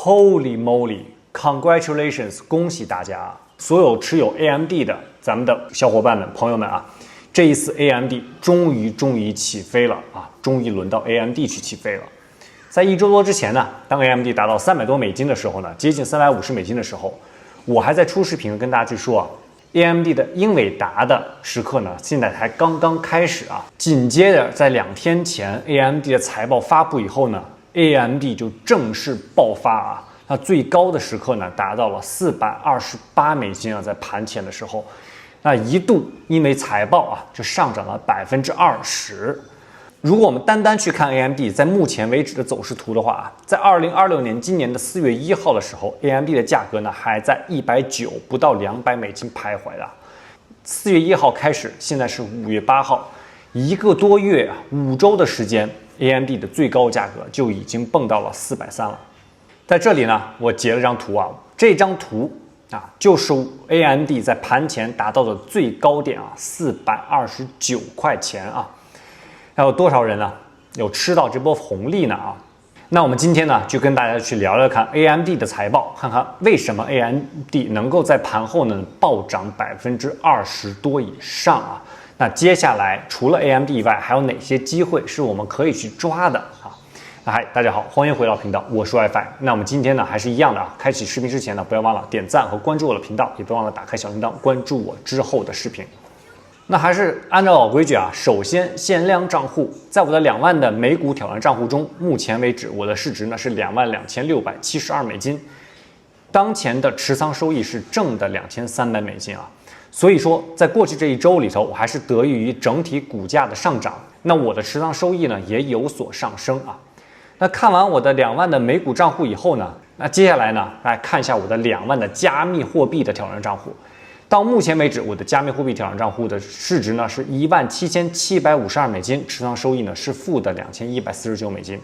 Holy moly! Congratulations！ 恭喜大家，所有持有 AMD 的咱们的小伙伴们、朋友们啊，這一次 AMD 終於起飛了啊，終於輪到 AMD 去起飛了。在1周多之前呢，當 AMD 達到300多美金的時候呢，接近350美金的時候，我還在出視頻跟大家去說啊 ，AMD 的英偉達的時刻呢，現在才剛剛開始啊。緊接着在2天前 ，AMD 的財報發布以後呢 ，AMD 就正式爆發啊。那最高的時刻呢，達到了428美金啊，在盤前的時候，那一度因為財報啊，就上漲了20%。如果我們單去看 AMD 在目前為止的走勢圖的話，在2026年今年的4月1號的時候 ，AMD 的價格呢還在190不到200美金徘徊的。4月1號開始，現在是5月8號，1個多月5周的時間 ，AMD 的最高價格就已經蹦到了430了。在這裡呢，我截了張圖啊，這張圖啊就是 AMD 在盤前達到的最高點啊，429塊錢啊。還有多少人呢？有吃到這波紅利呢啊？那我們今天呢，就跟大家去聊聊看 AMD 的財報，看看為什麼 AMD 能夠在盤後呢暴漲20%多以上啊？那接下來除了 AMD 以外，還有哪些機會是我們可以去抓的啊？那嗨，大家好，歡迎回到頻道，我是 WiFi。那我們今天呢，還是一樣的啊，開啟視頻之前呢，不要忘了點讚和關注我的頻道，也不要忘了打開小鈴鐺，關注我之後的視頻。那還是按照老規矩啊，首先限量賬戶，在我的2萬的美股挑戰賬戶中，目前為止我的市值呢是22672美金，當前的持倉收益是正的2300美金啊。所以說，在過去這一周裡頭，我還是得益於整體股價的上漲，那我的持倉收益呢也有所上升啊。那看完我的2萬的美股賬戶以後呢，那接下來呢，來看一下我的2萬的加密貨幣的挑戰賬戶。到目前為止，我的加密貨幣挑戰賬戶的市值呢是17752美金，持倉收益呢是負的2149美金。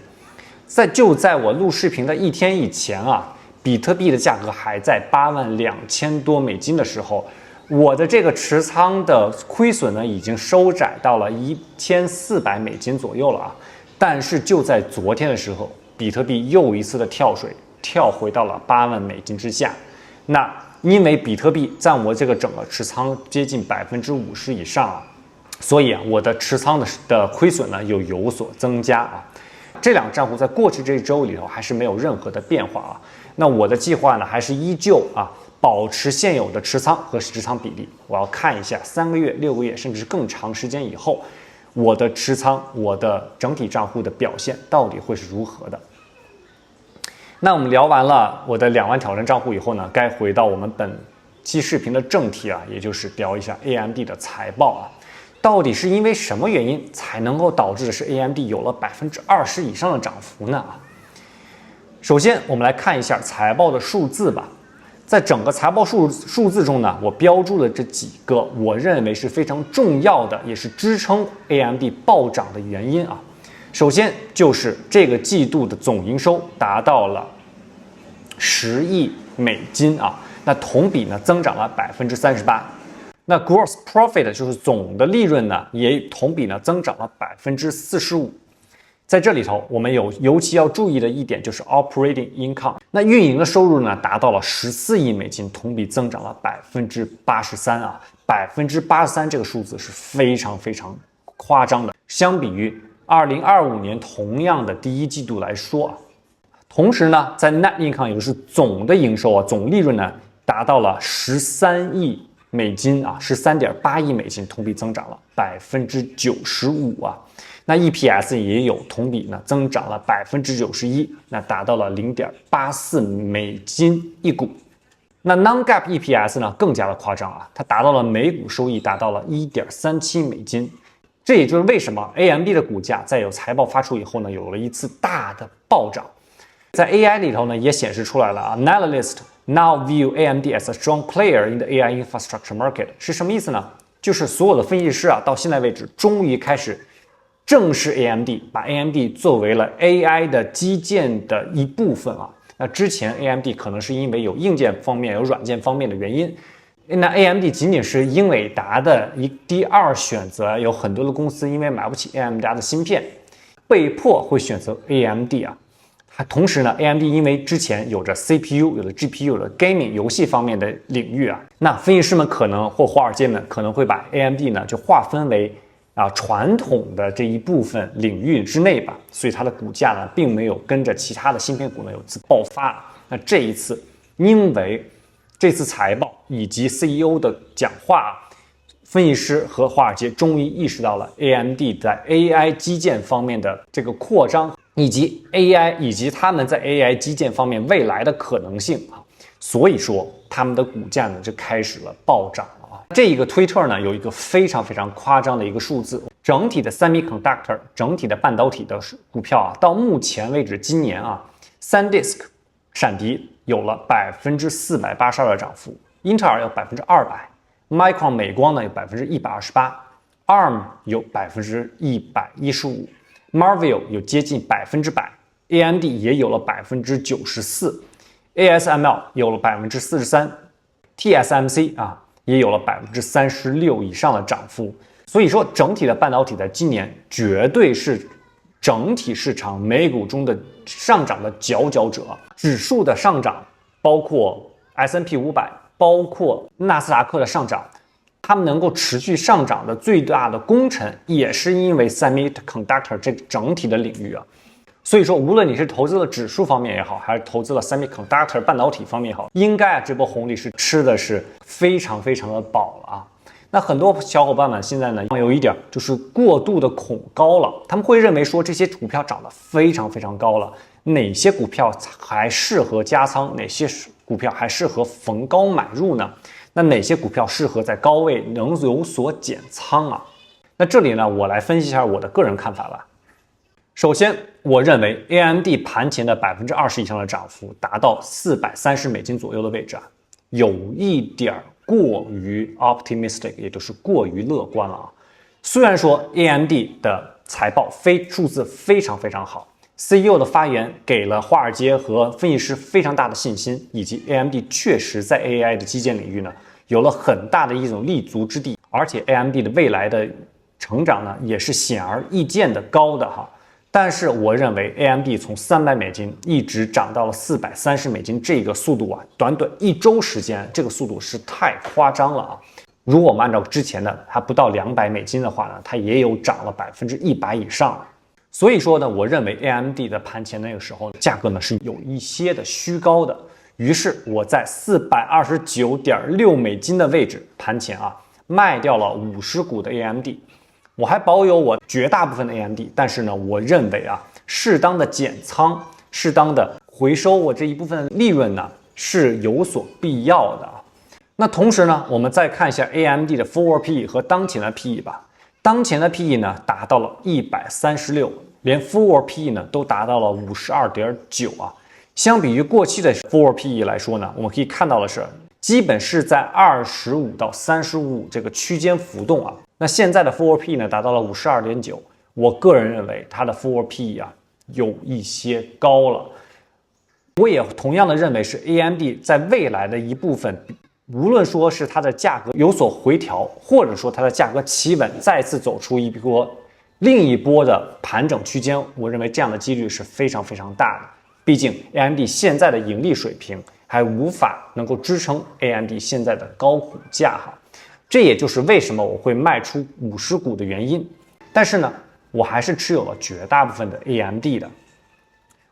就在我錄視頻的1天以前啊，比特幣的價格還在82000多美金的時候，我的這個持倉的虧損呢已經收窄到了1400美金左右了啊。但是就在昨天的時候，比特幣又一次的跳水，跳回到了8萬美金之下。那因為比特幣佔我這個整個持倉接近50%以上啊，所以啊，我的持倉的虧損呢又有所增加啊。這兩個賬戶在過去這一周裡頭還是沒有任何的變化啊。那我的計劃呢還是依舊啊，保持現有的持倉和實倉比例。我要看一下3個月、6個月，甚至是更長時間以後，我的持倉、我的整體賬戶的表現到底會是如何的？那我們聊完了我的2萬挑戰賬戶以後呢，該回到我們本期視頻的正題啊，也就是聊一下 AMD 的財報啊，到底是因為什麼原因才能夠導致的是 AMD 有了20%以上的漲幅呢？首先，我們來看一下財報的數字吧。在整個財報數字中呢，我標注了這幾個我認為是非常重要的，也是支撐 AMD 暴漲的原因啊。首先就是這個季度的總營收達到了10億美金啊，那同比呢增長了38%。那 gross profit 就是總的利潤呢，也同比呢增長了45%。在這裡頭，我們尤其要注意的一點就是 operating income， 那運營的收入呢達到了14億美金，同比增長了83%啊，83%這個數字是非常誇張的，相比於2025年同樣的第一季度來說啊。同時呢，在 net income 也就是總的營收啊，總利潤呢達到了13億美金啊，13.8億美金，同比增長了95%啊。那 EPS 也有同比呢增長了91%，那達到了0.84美金一股。那 non-GAAP EPS 呢更加的誇張啊，它達到了每股收益達到了1.37美金。這也就是為什麼 AMD 的股價在有財報發出以後呢，有了一次大的暴漲。在 AI 裡頭呢也顯示出來了啊 ，Analysts now view AMD as a strong player in the AI infrastructure market 是什麼意思呢？就是所有的分析師啊到現在為止終於開始正視 AMD， 把 AMD 作為了 AI 的基建的一部分啊。那之前 AMD 可能是因為有硬件方面、有軟件方面的原因，那 AMD 僅僅是英偉達的第二選擇，有很多的公司因為買不起 AMD 的芯片，被迫會選擇 AMD 啊。同時呢 ，AMD 因為之前有着 CPU、有着 GPU、有着 gaming 遊戲方面的領域啊，那分析師們可能或华爾街們可能會把 AMD 呢就劃分為傳統的這一部分領域之內吧，所以它的股價呢並沒有跟着其他的芯片股呢有次爆發。那這一次，因為這次財報以及 CEO 的講話，分析師和華爾街終於意識到了 AMD 在 AI 基建方面的這個擴張，以及 AI 以及他們在 AI 基建方面未來的可能性啊，所以說他們的股價呢就開始了暴漲了啊。這一個推特呢有一個非常非常誇張的一個数字，整體的 semiconductor 整体的半導体的股票啊，到目前為止今年啊，SanDisk 闪迪有了482%的漲幅，英特爾有200%，Micron 美光呢有128%，ARM 有115%，Marvell 有接近100%，AMD 也有了94%，ASML 有了43%，TSMC 也有了36%以上的漲幅。所以说，整体的半導體在今年絕對是整體市場美股中的上漲的佼佼者，指數的上漲，包括 S&P 500，包括納斯達克的上漲，他們能夠持續上漲的最大的功臣，也是因為 semiconductor 這整體的領域啊。所以說，無論你是投資了指數方面也好，還是投資了 semiconductor 半導體方面也好，應該這波紅利是吃的是非常非常的飽了啊。那很多小伙伴們現在呢，有一點就是過度的恐高了，他們會認為說这些股票漲得非常非常高了，哪些股票還適合加倉，哪些股票還適合逢高買入呢？那哪些股票適合在高位能有所減倉啊？那這裡呢，我來分析一下我的個人看法吧。首先，我認為 AMD 盤前的20%以上的漲幅達到$430左右的位置啊，有一點過於 optimistic， 也就是過於樂觀了啊。雖然說 AMD 的財報數字非常非常好， CEO 的發言給了華爾街和分析師非常大的信心，以及 AMD 確實在 AI 的基建領域呢有了很大的一種立足之地，而且 AMD 的未來的成長呢也是顯而易見的高的哈。但是我認為 AMD 從$300一直漲到了$430，這個速度啊，短短1周時間，這個速度是太誇張了啊！如果我們按照之前的它不到$200的話呢，它也有漲了100%以上。所以說呢，我認為 AMD 的盤前那個時候價格呢是有一些的虛高的，於是我在$429.6的位置盤前啊賣掉了50股的 AMD。我還保有我絕大部分的 AMD， 但是呢，我認為啊，適當的減倉，適當的回收我這一部分利潤呢，是有所必要的啊。那同時呢，我們再看一下 AMD 的 forward PE 和當前的 PE 吧。當前的 PE 呢，達到了136，連 forward PE 呢都達到了52.9啊。相比於過去的 forward PE 來說呢，我們可以看到的是，基本是在25到35這個區間浮動啊。那現在的 forward PE 呢達到了52.9，我個人認為它的 forward PE 啊有一些高了。我也同樣的認為是 AMD 在未來的一部分，無論說是它的價格有所回調，或者說它的價格企穩，再次走出另一波的盤整區間，我認為這樣的幾率是非常非常大的。畢竟 AMD 現在的盈利水平還無法能夠支撐 AMD 現在的高股價哈。這也就是為什麼我會賣出50股的原因，但是呢，我還是持有了絕大部分的 AMD 的。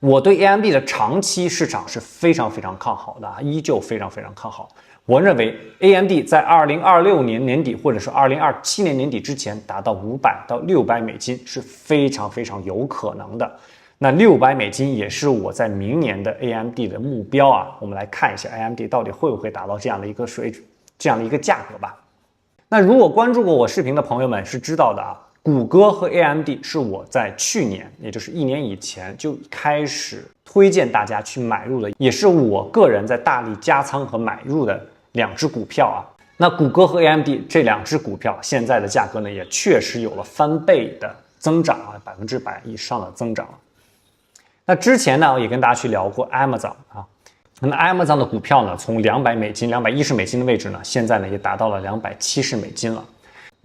我對 AMD 的長期市场是非常非常看好的，依舊非常非常看好。我認為 AMD 在2026年年底或者是2027年年底之前達到$500到$600是非常非常有可能的。那$600也是我在明年的 AMD 的目標啊。我們來看一下 AMD 到底會不會達到這樣的一個水準，這樣的一個價格吧。那如果關注過我視頻的朋友們是知道的啊，谷歌和 AMD 是我在去年，也就是1年以前就開始推薦大家去買入的，也是我個人在大力加倉和買入的2隻股票啊。那谷歌和 AMD 這2隻股票現在的價格呢，也確實有了翻倍的增長啊，100%以上的增長。那之前呢，我也跟大家去聊過 Amazon 啊。那 Amazon 的股票呢，從$200、$210的位置呢，現在呢也達到了$270了。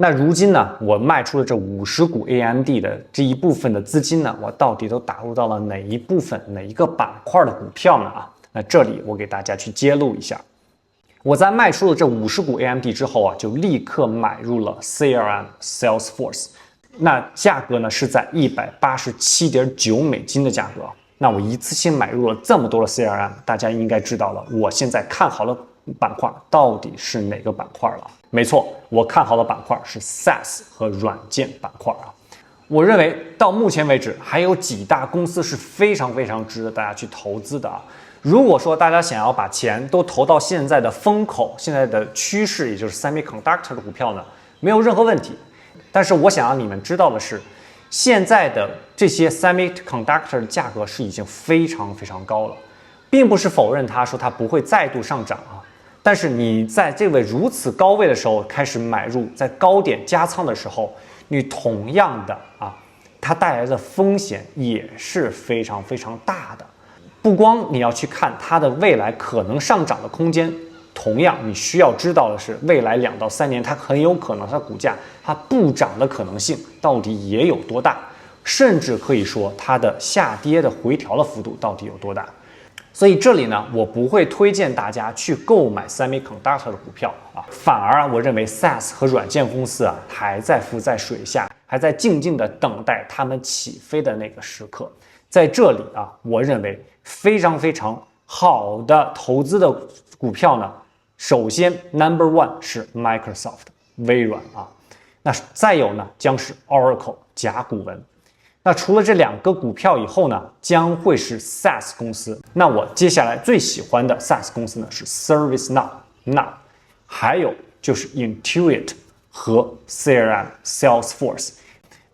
那如今呢，我賣出了這50股 AMD 的這一部分的資金呢，我到底都打入到了哪一部分、哪一個板塊的股票呢？那這裡我給大家去揭露一下。我在賣出了這50股 AMD 之後啊，就立刻買入了 CRM Salesforce， 那價格呢是在187.9美金的價格。那我一次性買入了這麼多的 CRM， 大家應該知道了，我現在看好的板塊到底是哪個板塊了？沒錯，我看好的板塊是 SaaS 和軟件板塊啊。我認為到目前為止，還有幾大公司是非常值得大家去投資的啊。如果說大家想要把錢都投到現在的风口、现在的趨勢，也就是 semiconductor 的股票呢，沒有任何問題。但是我想讓你們知道的是，現在的這些 semiconductor 的價格是已經非常高了，並不是否認它說它不會再度上漲啊。但是你在這位如此高位的時候開始買入，在高點加倉的時候，你同樣的它帶來的風險也是非常大的。不光你要去看它的未來可能上漲的空間，同樣你需要知道的是，未來2到3年它很有可能它股價它不漲的可能性到底也有多大，甚至可以說它的下跌的回調的幅度到底有多大。所以這裡呢，我不會推薦大家去購買 semiconductor 的股票啊，反而我認為 SaaS 和軟件公司還在浮在水下，還在靜靜的等待他們起飛的那個時刻。在這裡我認為非常好的投資的股票呢，首先 No.1 是 Microsoft 微軟啊，那再有呢將是 Oracle 甲骨文。那除了這2個股票以後呢，將會是 SaaS 公司。那我接下來最喜歡的 SaaS 公司呢是 ServiceNow， 還有就是 Intuit 和 CRM Salesforce。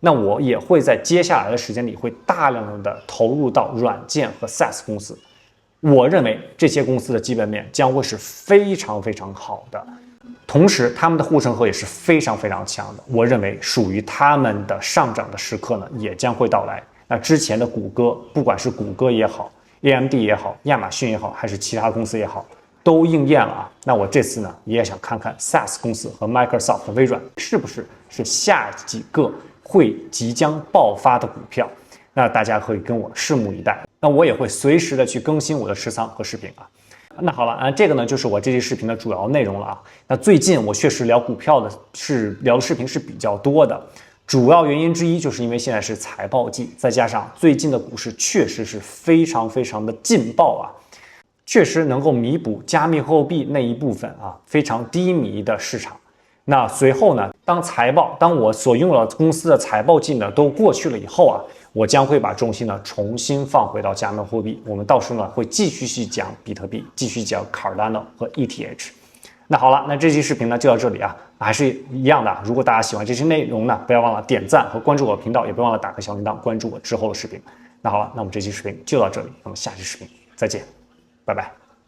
那我也會在接下來的時間裡會大量的投入到軟件和 SaaS 公司。我認為這些公司的基本面將會是非常好的。同時他們的護城河也是非常強的，我認為屬於他們的上漲的時刻呢也將會到來。那之前的谷歌，不管是谷歌也好， AMD 也好，亞馬遜也好，還是其他公司也好，都應驗了啊。那我這次呢也想看看 SaaS 公司和 Microsoft 和微軟是不是下幾個會即將爆發的股票。那大家可以跟我拭目以待，那我也會隨時的去更新我的持倉和視頻啊。那好了，這個呢就是我這期視頻的主要內容了啊。那最近我確實聊股票的聊的視頻是比較多的，主要原因之一就是因為現在是財報季，再加上最近的股市確實是非常的勁爆啊，確實能夠彌補加密貨幣那一部分非常低迷的市場。那隨後呢，當我所擁有的公司的財報季呢都過去了以後我將會把重心呢重新放回到加密貨幣。我們到時候呢會繼續去講比特幣，繼續講 Cardano 和 ETH。那好了，那這期視頻呢就到這裡還是一樣的。如果大家喜歡這期內容呢，不要忘了點讚和關注我的頻道，也不要忘了打開小鈴鐺關注我之後的視頻。那好了，那我們這期視頻就到這裡，那麼下期視頻再見，拜拜。